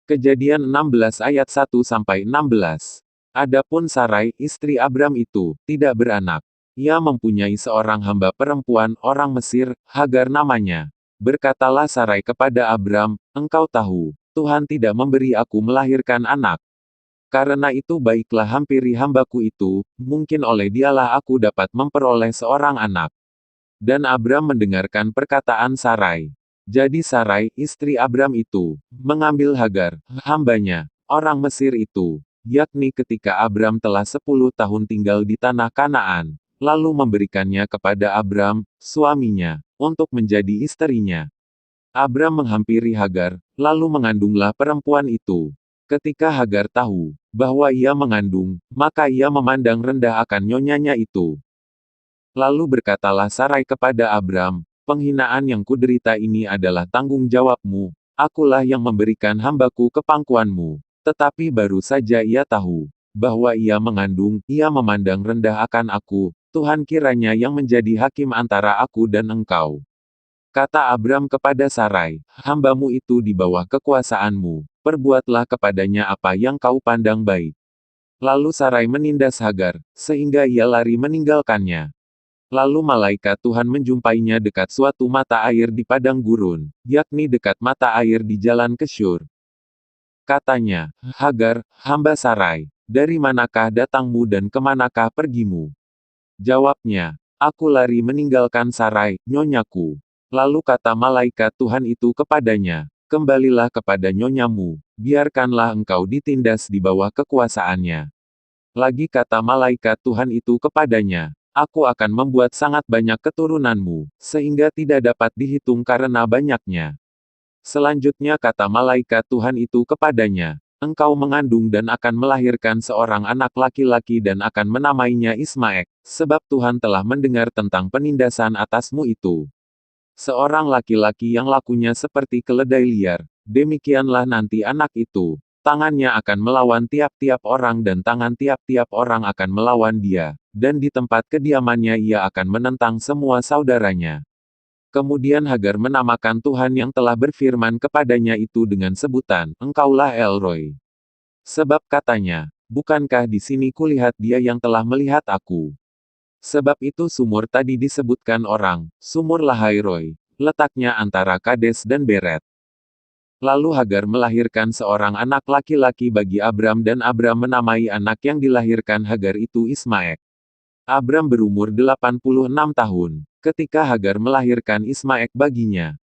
Kejadian 16 ayat 1-16. Adapun Sarai, istri Abram itu, tidak beranak. Ia mempunyai seorang hamba perempuan orang Mesir, Hagar namanya. Berkatalah Sarai kepada Abram, "Engkau tahu, Tuhan tidak memberi aku melahirkan anak. Karena itu baiklah hampiri hambaku itu, mungkin oleh dialah aku dapat memperoleh seorang anak." Dan Abram mendengarkan perkataan Sarai. Jadi Sarai, istri Abram itu, mengambil Hagar, hambanya, orang Mesir itu, yakni ketika Abram telah 10 tahun tinggal di tanah Kanaan, lalu memberikannya kepada Abram, suaminya, untuk menjadi istrinya. Abram menghampiri Hagar, lalu mengandunglah perempuan itu. Ketika Hagar tahu bahwa ia mengandung, maka ia memandang rendah akan nyonyanya itu. Lalu berkatalah Sarai kepada Abram, "Penghinaan yang kuderita ini adalah tanggung jawabmu. Akulah yang memberikan hambaku ke pangkuanmu." Tetapi baru saja ia tahu bahwa ia mengandung, ia memandang rendah akan aku. Tuhan kiranya yang menjadi hakim antara aku dan engkau. Kata Abram kepada Sarai, "Hambamu itu di bawah kekuasaanmu. Perbuatlah kepadanya apa yang kau pandang baik." Lalu Sarai menindas Hagar, sehingga ia lari meninggalkannya. Lalu malaikat Tuhan menjumpainya dekat suatu mata air di padang gurun, yakni dekat mata air di jalan ke Syur. Katanya, "Hagar, hamba Sarai, dari manakah datangmu dan kemanakah pergimu?" Jawabnya, "Aku lari meninggalkan Sarai, nyonyaku." Lalu kata malaikat Tuhan itu kepadanya, "Kembalilah kepada nyonyamu, biarkanlah engkau ditindas di bawah kekuasaannya." Lagi kata malaikat Tuhan itu kepadanya, "Aku akan membuat sangat banyak keturunanmu, sehingga tidak dapat dihitung karena banyaknya." Selanjutnya kata malaikat Tuhan itu kepadanya, "Engkau mengandung dan akan melahirkan seorang anak laki-laki dan akan menamainya Ismaek, sebab Tuhan telah mendengar tentang penindasan atasmu itu. Seorang laki-laki yang lakunya seperti keledai liar, demikianlah nanti anak itu. Tangannya akan melawan tiap-tiap orang dan tangan tiap-tiap orang akan melawan dia, dan di tempat kediamannya ia akan menentang semua saudaranya." Kemudian Hagar menamakan Tuhan yang telah berfirman kepadanya itu dengan sebutan, "Engkaulah El-Roy." Sebab katanya, "Bukankah di sini kulihat dia yang telah melihat aku?" Sebab itu sumur tadi disebutkan orang, sumur Lahai-Roy, letaknya antara Kades dan Beret. Lalu Hagar melahirkan seorang anak laki-laki bagi Abram dan Abram menamai anak yang dilahirkan Hagar itu Ismaek. Abram berumur 86 tahun, ketika Hagar melahirkan Ismaek baginya.